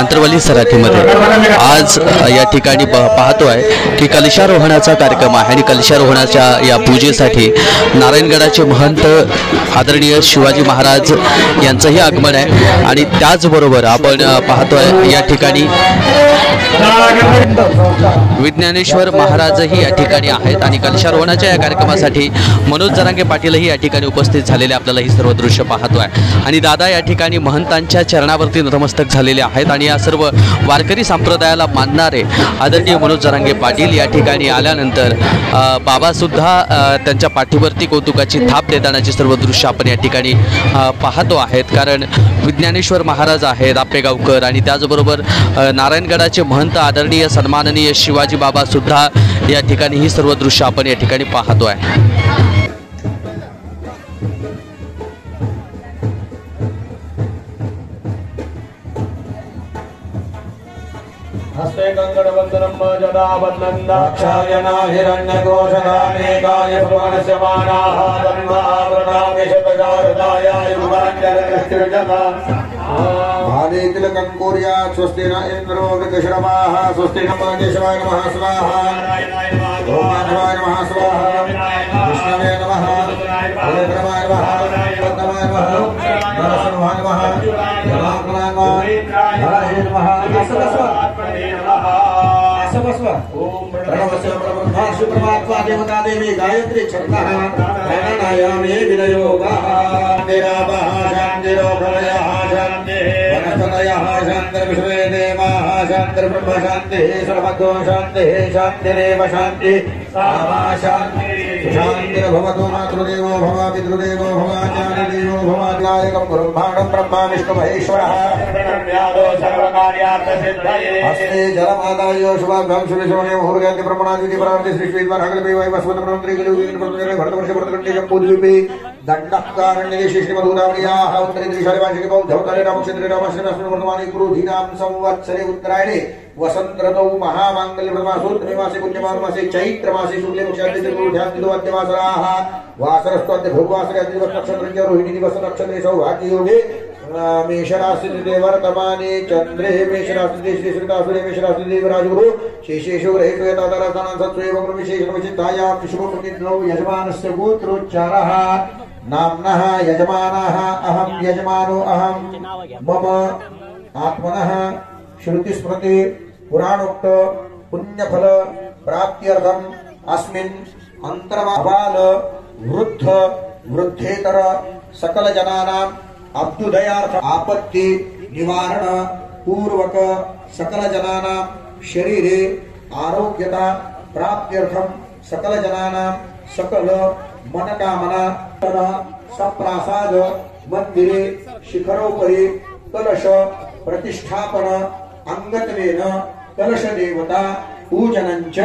आंतरवली सराठीमध्ये आज या ठिकाणी पाहतो आहे की कलशारोहणाचा कार्यक्रम आहे आणि कलशारोहणाच्या या पूजेसाठी नारायणगडाचे महंत आदरणीय शिवाजी महाराज यांचंही आगमन आहे आणि त्याचबरोबर आपण पाहतो आहे या ठिकाणी विज्ञानेश्वर महाराजही या ठिकाणी आहेत आणि कलशारोहणाच्या या कार्यक्रमासाठी मनोज जरांगे पाटीलही या ठिकाणी उपस्थित झालेले आपल्याला ही सर्व दृश्य पाहतो आहे आणि दादा या ठिकाणी महंतांच्या चरणावरती नतमस्तक झालेले आहेत आणि या सर्व वारकरी संप्रदायाला मानणारे आदरणीय मनोज जरांगे पाटील या ठिकाणी आल्यानंतर बाबासुद्धा त्यांच्या पाठीवरती कौतुकाची थाप देतानाची सर्व दृश्य आपण या ठिकाणी पाहतो आहेत। कारण विज्ञानेश्वर महाराज आहेत आपेगावकर आणि त्याचबरोबर नारायणगडाचे महंत आदरणीय सन्माननीय शिवाजी बाबा सुद्धा या ठिकाणी ही सर्व दृश्य आपण या ठिकाणी पाहतो आहे। हस्ते कंकणवन्दनं जटाबन्धनं दाक्षायणा हिरण्यकोशगानेकाय सुवर्णस्य मानाः तन्मावृणामि शतशारदाय युगान्यरस्तिर्जता भाले तिलकं कुर्यात् स्वस्ति न इन्द्रो वृकश्रवाः स्वस्ति न केशवाय नमः स्वाहा ओमाय नमः स्वाहा विष्णवे नमः भूतक्रमाय नमः पद्माय नमः नरसिंहाय नमः जलाग्नाय नमः हरये नमः प्रणवस्य ब्रह्मासु परमात्मा देवता देवी गायत्री छन्दः प्रणनायामि विनयोगः निरावः शान्तिरो भवयः शान्तिः वनस्पतयः शान्तिर्विश्वे देवाः शान्तिर्ब्रह्म शान्तिः सर्वतो शान्तिः शान्तिरेव शान्तिः सामा शान्तिः शान्तिर्भवतु मातृदेवो भव पितृदेवो भव आचार्यदेवो भव नायकं ब्रह्माणं ब्रह्मा विष्णु महेश्वरः हस्ते जलमादाय शुभाभ्यां शुभशोणे मुहूर्ते ब्रह्मणादिति प्रार्थे श्री श्रीद्वार हगलपे वैवस्वत ब्रह्मत्रि गलुगिन प्रतुरे भरतवर्ष भरतकण्ठे जम्बूद्वीपे दण्डकारण्ये श्रीमधुरावण्याः उत्तरे दिशालिवांशिके बौद्धवतरे रामक्षेत्रे रामश्रमस्मिन् वर्तमाने क्रोधीनां संवत्सरे उत्तरायणे वसंत ऋतौ महामांगल्यप्रमासोत्तमे मासे पुण्यमानमासे चैत्रमासे शुक्ले पक्षाद्यवासराः वासरस्त्वाद्य भोगवासरे अद्यवत् नक्षत्रस्य रोहिणी दिवस नक्षत्रे सौभाग्ययोगे मेषराशि वर्तमाने चंद्रे मेषराशि श्री श्रीतासुरे मेषराशि देवराजगुरु शेषेषु ग्रहेषु यथातरस्थानं सत्त्वेव विशेषणविचित्ताया शुभपुण्यतिथौ यजमानस्य गोत्रोच्चारः नाम्नः यजमानः अहं यजमानो अहं मम आत्मनः श्रुतिस्मृति पुराणोक्त पुण्यफल प्राप्त्यर्थम् अस्मिन् अंतर्बाल वृद्ध वृद्धेतर सकल जनानां अभ्युदयार्थ आपत्ति निवारण पूर्वक सकल जनानां शरीरे आरोग्यता प्राप्त्यर्थम सकल जनानां सकल मनकामना सप्रासाद मंदिरे शिखरोपरि कलश प्रतिष्ठापन अंगत्वेन कलश देवता पूजनञ्च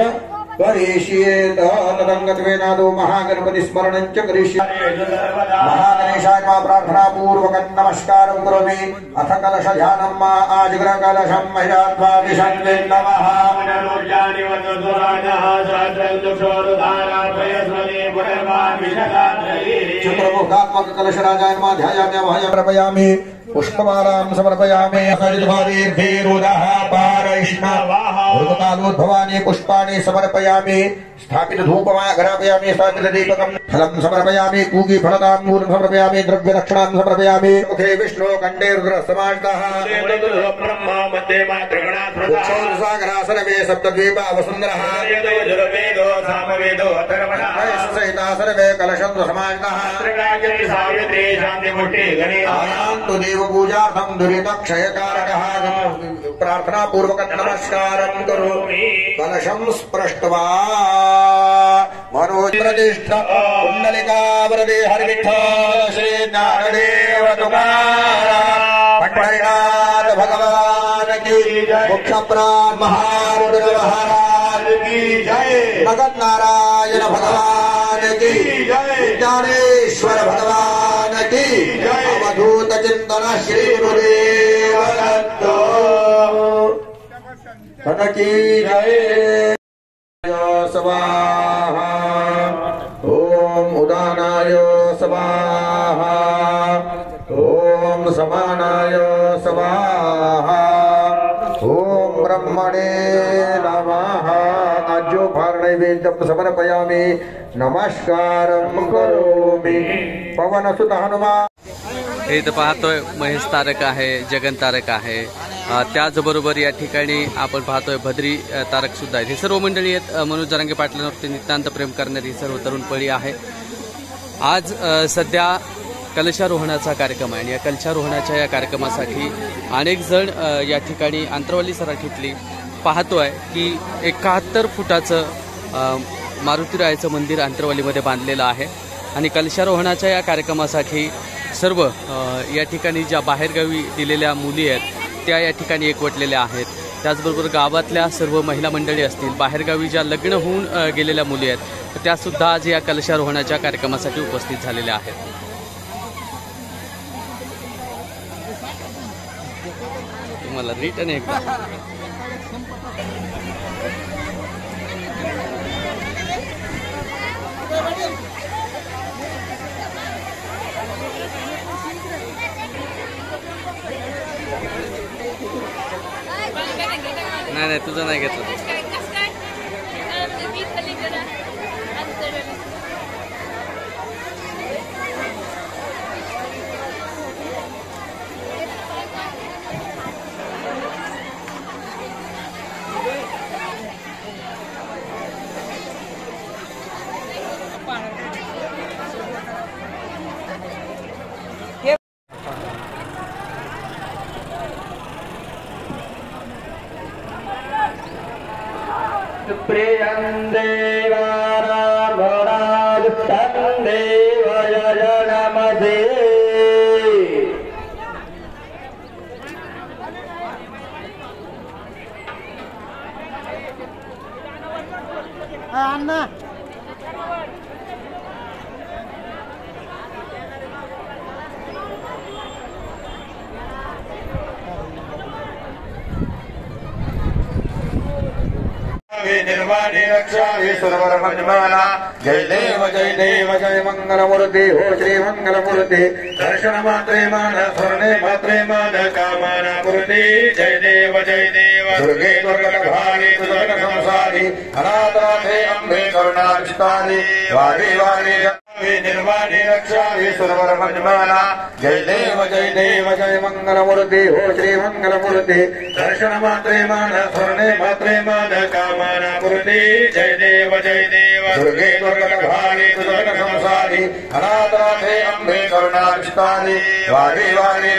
करिष्येत तदंगत्वेनादो महागणपति स्मरणञ्च करिष्ये महागणेशाय नमः प्रार्थना पूर्वकं नमस्कारं करोमि अथ कलश ध्यानं मा आजग्र कलशं महिरात्मा विषण्वे नमः मनोजानि वदुराणः सहस्रचक्षुरुधाराभयस्वने पुनर्वान् विशदात्रये चतुर्मुखात्मक कलश राजाय नमः ध्यायाम्यवहं प्रपयामि पुष्पमालां समर्पयामि अखण्डितभावेर्भैरुदः पारैष्णवाः ऋतुकालोद्भवानि पुष्पाणि समर्पयामि स्थापित धूपमाघ्रापयामि स्थापित दीपकं फलं समर्पयामि कूकी फलताम्बूलं समर्पयामि द्रव्यदक्षिणां समर्पयामि मुखे विष्णु कंठे रुद्र समाजतः ब्रह्मा मध्ये मातृगणासरवे सप्तद्वीपा वसुन्धरः वेदो सामवेदो अथर्वणः सहिता सर्वे कलशं समाजतः आयान्तु देव पूजार्थं दुरितक्षयकारकः प्रार्थना पूर्वकं नमस्कारं करोमि कलशं स्पृष्ट्वा मनोप्रतिष्ठ कुंडलिका वरदे हरिविठ्ठल श्री ज्ञानदेव तुकाराम पंढरीनाथ भगवान की मुख्यप्राण महारुद्र महाराज की जय नगद नारायण भगवान की जय ज्ञानेश्वर भगवान की जय अवधूत चिंतन श्री गुरुदेव दत्त की जय स्वाहा ओम उदानाय स्वाहा ओम समानाय स्वाहा ब्रह्मणे नमः अज्जोपहार नैवेद्यं समर्पयामि नमस्कारं करोमि पवनसुत हनुमान इथं पाहतोय महेश तारक आहे, जगन तारक आहे, त्याचबरोबर या ठिकाणी आपण पाहतोय भद्री तारक सुद्धा आहेत. हे सर्व मंडळी आहेत मनोज जरांगे पाटलांवरती नितांत प्रेम करणारी सर्व तरुण पिढी आहे. आज सध्या कलशारोहणाचा कार्यक्रम आहे आणि या कलशारोहणाच्या या कार्यक्रमासाठी अनेक जण या ठिकाणी आंतरवाली सराठीतली पाहतोय की 71 फुटाचं मारुतीरायाचं मंदिर आंतरवालीमध्ये बांधलेलं आहे आणि कलशारोहणाच्या या कार्यक्रमासाठी सर्व या ठिकाणी ज्या बाहेरगावी दिलेल्या मुली आहेत त्या या ठिकाणी एकवटलेल्या आहेत. त्याचबरोबर गावातल्या सर्व महिला मंडळी असतील, बाहेरगावी ज्या लग्न होऊन गेलेल्या मुली आहेत त्यासुद्धा आज या कलशारोहणाच्या कार्यक्रमासाठी उपस्थित झालेल्या आहेत. तुम्हाला रिटर्न एकदा नाही तुझं नाही घेतलं. प्रियं देवाराधनादुष्टं देवयजनमदे अण्णा निर्वाणी रक्षामि सुरवरमजमाना जय देव जय मंगलमूर्ति हो श्री मंगलमूर्ति दर्शन मात्रे मान स्वर्णे मात्रे मान कामना मूर्ति जय देव दुर्गे दुर्गभवानी दुर्ग संसारी अनाथनाथे अम्बे करुणाक्षितानि वाणी वाणी निर्वाणी रक्षामि सुरवरमजमाना जय देव जय मंगलमूर्ति हो श्री मंगलमूर्ति दर्शन मात्रे मान स्वर्णे मात्रे मान कामना मूर्ति जय देव दुर्गे दुर्गभवानी दुर्ग संसारी अनाथनाथे अम्बे करुणाक्षितानि वाणी वाणी